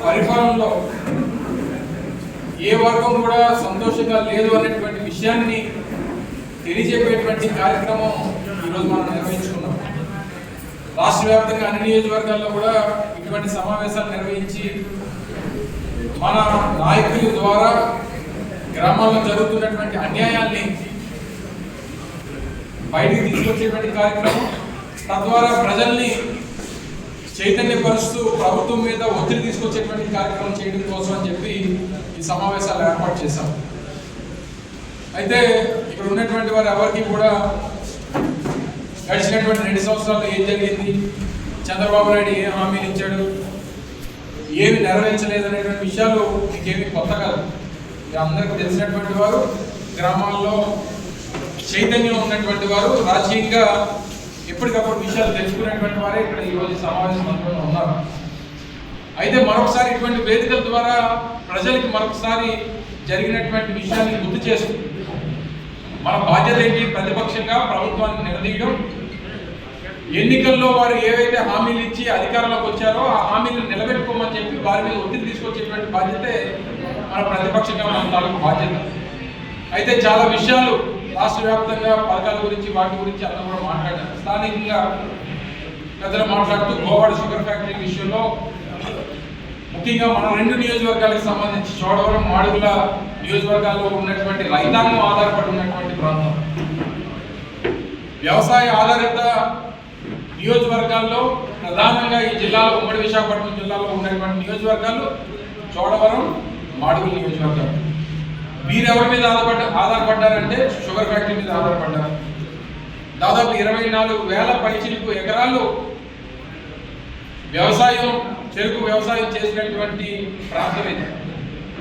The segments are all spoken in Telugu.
పరిపాలనలో ఏ వర్గం కూడా సంతోషంగా లేదు అనేటువంటి విషయాన్ని తెలియజేపేటువంటి కార్యక్రమం ఈరోజు మనం నిర్వహించుకున్నాం. రాష్ట్ర వ్యాప్తంగా అన్ని నియోజకవర్గాల్లో కూడా ఇటువంటి సమావేశాలు నిర్వహించి మన నాయకుల ద్వారా గ్రామాల్లో జరుగుతున్నటువంటి అన్యాయాల్ని బయటికి తీసుకొచ్చేటువంటి కార్యక్రమం, తద్వారా ప్రజల్ని చైతన్యపరుస్తూ ప్రభుత్వం మీద ఒత్తిడి తీసుకొచ్చేటువంటి కార్యక్రమం చేయడం కోసం అని చెప్పి ఈ సమావేశాలు ఏర్పాటు చేశాం. అయితే ఇక్కడ ఉన్నటువంటి వారు ఎవరికి కూడా గడిచినటువంటి 2 సంవత్సరాల్లో ఏం జరిగింది, చంద్రబాబు నాయుడు ఏ హామీలు ఇచ్చాడు, ఏమి నెరవేర్చలేదు అనేటువంటి విషయాలు మీకేమి కొత్త కాదు. అందరికీ తెలిసినటువంటి వారు, గ్రామాల్లో చైతన్యం ఉన్నటువంటి వారు, రాజకీయంగా ఎప్పటికప్పుడు విషయాలు తెలుసుకునేటువంటి వారే ఇక్కడ ఈరోజు సమావేశం మంత్రులు ఉన్నారు. అయితే మరొకసారి ఇటువంటి వేదికల ద్వారా ప్రజలకి మరొకసారి జరిగినటువంటి విషయాన్ని గుర్తు చేస్తూ మన బాధ్యత ఏంటి, ప్రతిపక్షంగా ప్రభుత్వాన్ని నిలదీయడం, ఎన్నికల్లో వారు ఏవైతే హామీలు ఇచ్చి అధికారంలోకి వచ్చారో ఆ హామీలను నిలబెట్టుకోమని చెప్పి వారి మీద ఒత్తిడి తీసుకొచ్చేటువంటి బాధ్యతే మన ప్రతిపక్షంగా మన తాలూకు బాధ్యత. అయితే చాలా విషయాలు రాష్ట్ర వ్యాప్తంగా పథకాల గురించి వాటి గురించి అందరూ కూడా మాట్లాడారు. స్థానికంగా పెద్దలు మాట్లాడుతూ గోవాడ షుగర్ ఫ్యాక్టరీ విషయంలో ముఖ్యంగా మన 2 నియోజకవర్గాలకు సంబంధించి చోడవరం, మాడుగుల నియోజకవర్గాల్లో ఉన్నటువంటి రైతాంగం ఆధారపడి ఉన్నటువంటి ప్రాంతం, వ్యవసాయ ఆధారిత నియోజకవర్గాల్లో ప్రధానంగా ఈ జిల్లాలో, ఉమ్మడి విశాఖపట్నం జిల్లాలో ఉన్నటువంటి నియోజకవర్గాలు చోడవరం, మాడుగుల నియోజకవర్గాలు. వీరు ఎవరి మీద ఆధారపడ్డారంటే షుగర్ ఫ్యాక్టరీ మీద ఆధారపడ్డారు. దాదాపు 24,000 పైచిలకు ఎకరాలు వ్యవసాయం, చెరుకు వ్యవసాయం చేసినటువంటి ప్రాంతం ఇది.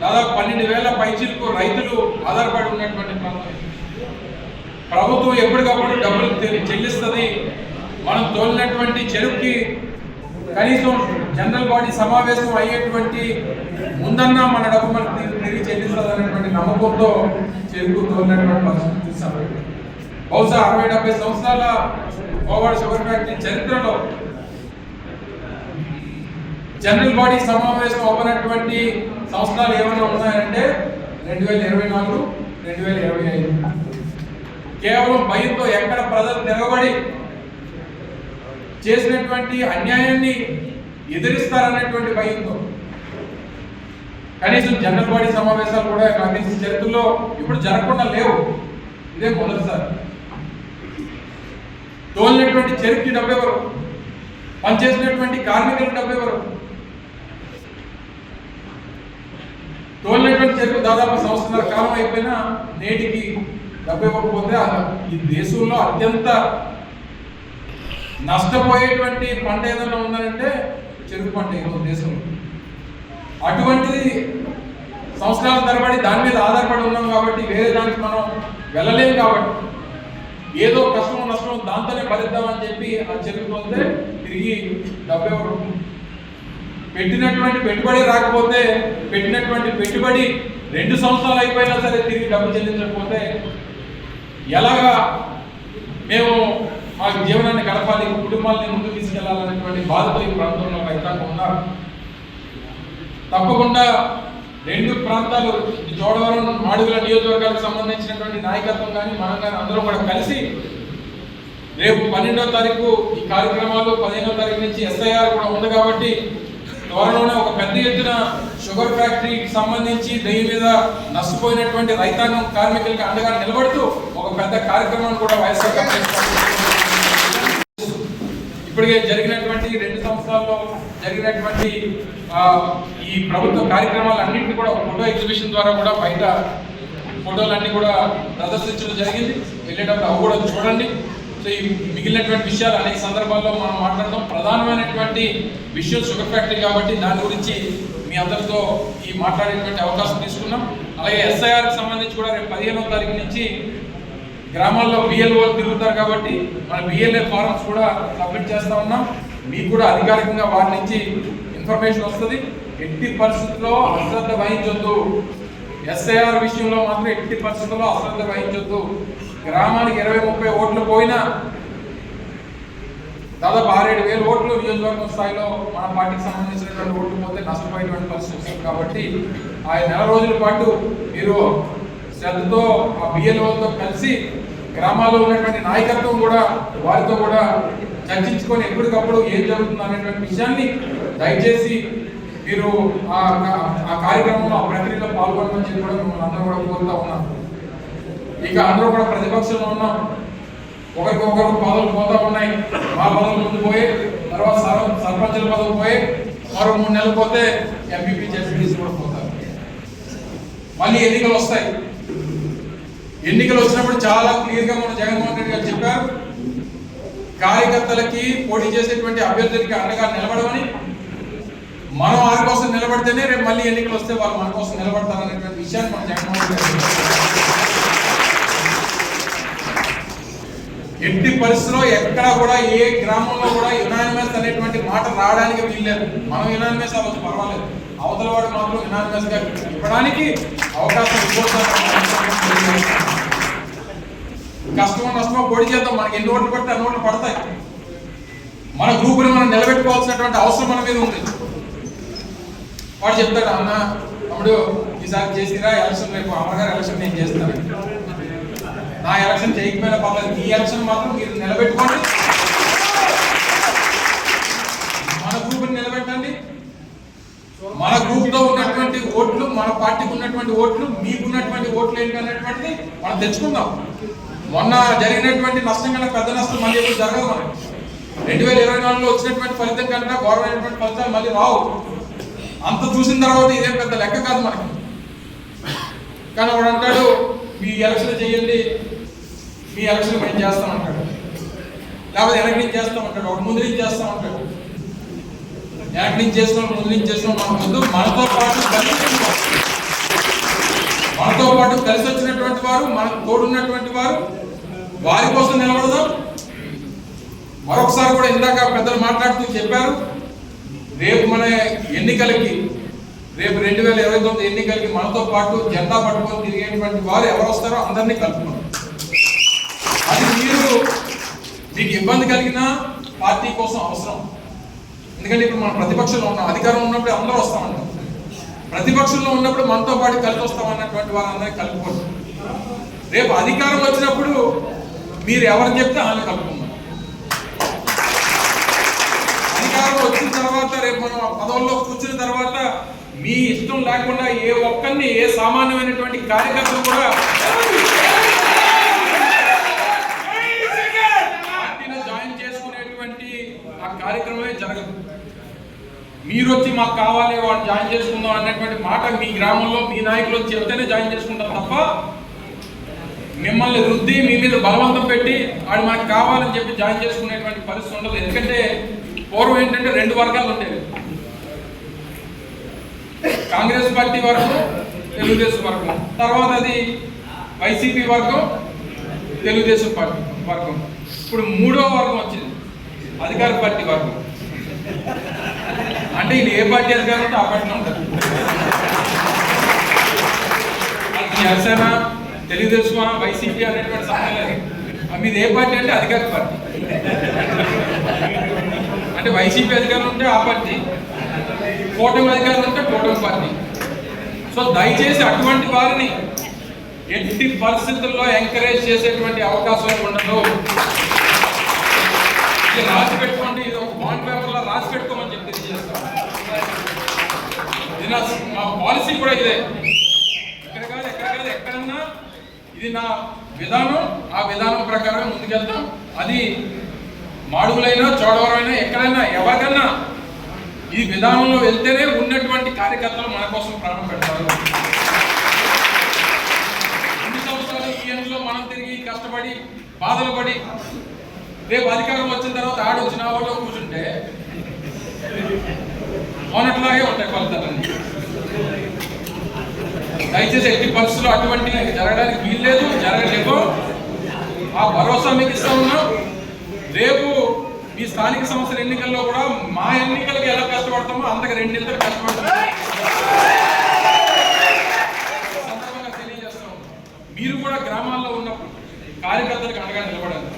దాదాపు 12,000 పైచిలకు రైతులు ఆధారపడి ఉన్నటువంటి ప్రాంతం. ప్రభుత్వం ఎప్పటికప్పుడు డబ్బులు చెల్లిస్తుంది. మనం తోలినటువంటి చెరుకుకి కనీసం జనరల్ బాడీ సమావేశం అయ్యేటువంటి ముందన్నా మన డబ్బు మనకు తిరిగి చెల్లిస్తుంది అనేటువంటి నమ్మకంతో చెరుకు తోలినటువంటి పరిస్థితి చూసాం. బహుశా 60-70 సంవత్సరాల గోవాడ షుగర్ ఫ్యాక్టరీ చరిత్రలో జనరల్ బాడీ సమావేశం అవ్వనటువంటి సంవత్సరాలు ఏమైనా ఉన్నాయంటే 2024, 2025. కేవలం భయంతో ఎక్కడ ప్రజలు తిరగబడి చేసినటువంటి అన్యాయాన్ని ఎదిరిస్తారనేటువంటి భయంతో కనీసం జనరల్ బాడీ సమావేశాలు కూడా నాకు చరిత్రలో ఇప్పుడు జరగకుండా లేవు. ఇదే మొదటిసారి. తోలినటువంటి చెరుకుకి డబ్బు ఎవరు, పనిచేసినటువంటి కార్మికులకు డబ్బు ఎవరు? తోలినటువంటి చెరుకు దాదాపు 1.5 సంవత్సరాల కాలం అయిపోయినా నేటికి డబ్బు ఇవ్వకపోతే ఈ దేశంలో అత్యంత నష్టపోయేటువంటి పంట ఏదైనా ఉందంటే చెరుకు పంట ఈరోజు దేశంలో. అటువంటిది సంవత్సరాల తరబడి దాని మీద ఆధారపడి ఉన్నాం కాబట్టి వేరే దానికి మనం వెళ్ళలేము. కాబట్టి ఏదో కష్టం నష్టం దాంతోనే భరిద్దామని చెప్పి ఆ చెరుకు పోతే తిరిగి డబ్బు ఎవరు? పెట్టినటువంటి పెట్టుబడి రాకపోతే, పెట్టినటువంటి పెట్టుబడి 2 సంవత్సరాలు అయిపోయినా సరే తిరిగి డబ్బు చెల్లించకపోతే ఎలాగా మేము మా జీవనాన్ని గడపాలి, కుటుంబాలని ముందుకు తీసుకెళ్లాలనేటువంటి బాధతో ఈ ప్రాంతంలో రైతాంగం ఉన్నారు. తప్పకుండా 2 ప్రాంతాలు, చోడవరం, మాడుగుల నియోజకవర్గాలకు సంబంధించినటువంటి నాయకత్వం కానీ మనం కానీ అందరూ కూడా కలిసి రేపు 12వ తారీఖు ఈ కార్యక్రమాలు, 15వ తారీఖు నుంచి SIR కూడా ఉంది కాబట్టి త్వరలోనే ఒక పెద్ద ఎత్తున షుగర్ ఫ్యాక్టరీకి సంబంధించి దీని మీద నష్టపోయినటువంటి రైతాంగం, కార్మికులకి అండగా నిలబడుతూ ఒక పెద్ద కార్యక్రమాన్ని కూడా వైఎస్ఆర్ ఇప్పటికే జరిగినటువంటి 2 సంవత్సరాల్లో జరిగినటువంటి ఈ ప్రభుత్వ కార్యక్రమాలు అన్నింటినీ కూడా ఫోటో ఎగ్జిబిషన్ ద్వారా కూడా బయట ఫోటోలన్నీ కూడా ప్రదర్శించడం జరిగింది. వెళ్ళేటప్పుడు అవి కూడా చూడండి. సో ఈ మిగిలినటువంటి విషయాలు అనేక సందర్భాల్లో మనం మాట్లాడదాం. ప్రధానమైనటువంటి విషయం షుగర్ ఫ్యాక్టరీ కాబట్టి దాని గురించి మీ అందరితో ఈ మాట్లాడేటువంటి అవకాశం తీసుకున్నాం. అలాగే SIRకి సంబంధించి కూడా రేపు 15వ తారీఖు నుంచి గ్రామాల్లో BLO తిరుగుతారు కాబట్టి మన BLA ఫారమ్స్ కూడా సబ్మిట్ చేస్తూ ఉన్నాం. మీకు కూడా అధికారికంగా వారి నుంచి ఇన్ఫర్మేషన్ వస్తుంది. ఎట్టి పరిస్థితుల్లో అశ్రద్ధ వహించొద్దు. SIR విషయంలో మాత్రం ఎట్టి పరిస్థితుల్లో అశ్రద్ధ వహించొద్దు. గ్రామానికి 20-30 ఓట్లు పోయినా దాదాపు 6-7 వేల ఓట్లు నియోజకవర్గం స్థాయిలో మన పార్టీకి సంబంధించినటువంటి ఓట్లు పోతే నష్టపోయేటువంటి పరిస్థితి వస్తుంది. కాబట్టి ఆ నెల రోజుల పాటు మీరు శ్రద్ధతో ఆ బిఎల్ఓతో కలిసి గ్రామాల్లో ఉన్నటువంటి నాయకత్వం కూడా వారితో కూడా చర్చించుకొని ఎప్పటికప్పుడు ఏం జరుగుతుంది అనేటువంటి విషయాన్ని దయచేసి మీరు ఆ కార్యక్రమంలో ఆ ప్రక్రియలో పాల్గొనమని చెప్పి కూడా మిమ్మల్ని అందరూ కూడా కోరుతా ఉన్నాం. ఇక అందరూ కూడా ప్రతిపక్షంలో ఉన్నాం, ఒకరికొకరు పదవులు పోతా ఉన్నాయి. మా పదవులు ముందు పోయి తర్వాత సర్పంచుల పదవులు పోయి మరో 3 నెలలు పోతే ఎంపీపీ జడ్పీటీసీ కూడా పోతారు. మళ్ళీ ఎన్నికలు వస్తాయి. ఎన్నికలు వచ్చినప్పుడు చాలా క్లియర్గా మన జగన్మోహన్ రెడ్డి గారు చెప్పారు, కార్యకర్తలకి పోటీ చేసేటువంటి అభ్యర్థులకి అండగా నిలబడమని. మనం వారి కోసం నిలబడితేనే రేపు మళ్ళీ ఎన్నికలు వస్తే వాళ్ళు మన కోసం నిలబడతారనేటువంటి విషయాన్ని మన జగన్మోహన్ రెడ్డి గారు ఎట్టి పరిస్థితిలో ఎక్కడా కూడా ఏ గ్రామంలో కూడా యునానిమస్ అనేటువంటి మాట రావడానికి వీల్లేదు. మనం యునానిమస్ అవ్వచ్చు పర్వాలేదు, అవతల వాడు మాత్రం యునానిమస్ గా ఇవ్వడానికి అవకాశం కష్టమో నష్టమో పొడి చేద్దాం. మనకి ఎన్ని ఓట్లు పడితే అన్ని ఓట్లు పడతాయి. మన గ్రూపుని మనం నిలబెట్టుకోవాల్సినటువంటి అవసరం మన మీద ఉంది. వాడు చెప్తాడు, అన్న తమ్ముడు ఈసారి చేసిరా ఎలక్షన్, రేపు అమ్మగారు ఎలక్షన్ నేను చేస్తాను. నా ఎలక్షన్ చేయకపోయినా పర్లేదు, ఈ ఎలక్షన్ మాత్రం మీరు నిలబెట్టుకోండి, మన గ్రూప్ని నిలబెట్టండి. మన గ్రూప్ తో ఉన్నటువంటి ఓట్లు, మన పార్టీకి ఉన్నటువంటి ఓట్లు, మీకున్నటువంటి ఓట్లు ఏంటి అనేటువంటిది మనం తెచ్చుకుందాం. మొన్న జరిగినటువంటి నష్టం కన్నా పెద్ద నష్టం మళ్ళీ ఎప్పుడు జరగదు. మనకి 2024లో వచ్చినటువంటి ఫలితం కన్నా గౌరవమైనటువంటి ఫలితాలు మళ్ళీ రావు. అంత చూసిన తర్వాత ఇదేం పెద్ద లెక్క కాదు మనకి. కానీ వాడు అంటాడు, మీ ఎలక్షన్ చేయండి, మీ ఎలక్షన్ మేము చేస్తామంటాడు, లేకపోతే వెనక నుంచి చేస్తామంటాడు, ఒకటి ముందు నుంచి చేస్తామంటాడు. వెనక నుంచి చేస్తున్నాం, ముందు నుంచి చేస్తున్నాం. మన ముందు మనతో పాటు కలిసి వచ్చినటువంటి వారు, మనకు తోడున్నటువంటి వారు, వారి కోసం నిలబడదాం. మరొకసారి కూడా ఇందాక పెద్దలు మాట్లాడుతూ చెప్పారు, రేపు మన ఎన్నికలకి, రేపు 2029 ఎన్నికలకి మనతో పాటు జెండా పట్టుకొని తిరిగేటువంటి వారు ఎవరు వస్తారో అందరినీ కలుపుకున్నాం. అది మీకు ఇబ్బంది కలిగిన పార్టీ కోసం అవసరం. ఎందుకంటే ఇప్పుడు మనం ప్రతిపక్షంలో ఉన్నాం, అధికారం ఉన్నప్పుడు అందరూ వస్తామంటాం. ప్రతిపక్షంలో ఉన్నప్పుడు మనతో పాటు కలిసి వస్తామన్నటువంటి వారందరినీ కలుపుకోండి. రేపు అధికారం వచ్చినప్పుడు మీరు ఎవరు చెప్తే వాళ్ళని కలుపుకుందాం. అధికారం వచ్చిన తర్వాత రేపు మనం పదవుల్లో కూర్చున్న తర్వాత మీ ఇష్టం లేకుండా ఏ ఒక్కరిని, ఏ సామాన్యమైనటువంటి కార్యకర్తలు కూడా పార్టీలో జాయిన్ చేసుకునేటువంటి ఆ కార్యక్రమమే జరగదు. మీరు వచ్చి మాకు కావాలి, వాడు జాయిన్ చేసుకుందాం అనేటువంటి మాట మీ గ్రామంలో మీ నాయకులు వచ్చి చెప్తేనే జాయిన్ చేసుకుంటారు తప్ప మిమ్మల్ని రుద్ది మీ మీద బలవంతం పెట్టి వాడు మాకు కావాలని చెప్పి జాయిన్ చేసుకునేటువంటి పరిస్థితి ఉండదు. ఎందుకంటే పూర్వం ఏంటంటే 2 వర్గాలు ఉండేవి, కాంగ్రెస్ పార్టీ వర్గం, తెలుగుదేశం వర్గం. తర్వాత అది వైసీపీ వర్గం, తెలుగుదేశం పార్టీ వర్గం. ఇప్పుడు 3వ వర్గం వచ్చింది, అధికార పార్టీ వర్గం. అంటే ఇది ఏ పార్టీ అధికారం ఉంటే ఆ పార్టీలో ఉంటుంది. జనసేన, తెలుగుదేశం, వైసీపీ అనేటువంటి సంబంధం లేదు. మీది ఏ పార్టీ అంటే అధికార పార్టీ. అంటే వైసీపీ అధికారం ఉంటే ఆ పార్టీ, కూటమి అధికారులు ఉంటే కూటమి పార్టీ. సో దయచేసి అటువంటి వారిని ఎట్టి పరిస్థితుల్లో ఎంకరేజ్ చేసేటువంటి అవకాశం ఉండదు. ఇది రాసి పెట్టుకోండి, ఇది ఒక బాండ్ పేపర్లో రాసి పెట్టుకోమని చెప్పి తెలియజేస్తాం. ఇది మా పాలసీ కూడా ఇదే. ఎక్కడ కాదు ఎక్కడన్నా ఇది నా విధానం, ఆ విధానం ప్రకారం ముందుకెళ్తాం. అది మాడుగులైనా, చోడవరమైనా, ఎక్కడైనా ఎవరికన్నా ఈ విధానంలో వెళ్తేనే ఉన్నటువంటి కార్యకర్తలు మన కోసం ప్రాణం పెడతారు. అన్ని సంవత్సరాలు ఈ ఎండ్లో మనం తిరిగి కష్టపడి బాధలు పడి రేపు అధికారం వచ్చిన తర్వాత ఆడొచ్చిన ఓట్లో కూర్చుంటే మొన్నట్లాగే ఉంటాయి ఫలితాలన్నీ. దయచేసి ఎట్టి పరిస్థితుల్లో అటువంటి జరగడానికి వీల్లేదు, జరగలేవు. ఆ భరోసా మీకు ఇస్తా ఉన్నాం. రేపు ఈ స్థానిక సంస్థల ఎన్నికల్లో కూడా మా ఎన్నికలకు ఎలా కష్టపడతామో అంతకు 2 నెలలు కష్టపడతాము. సందర్భంగా తెలియజేస్తాం, మీరు కూడా గ్రామాల్లో ఉన్నప్పుడు కార్యకర్తలకు అండగా నిలబడాలి.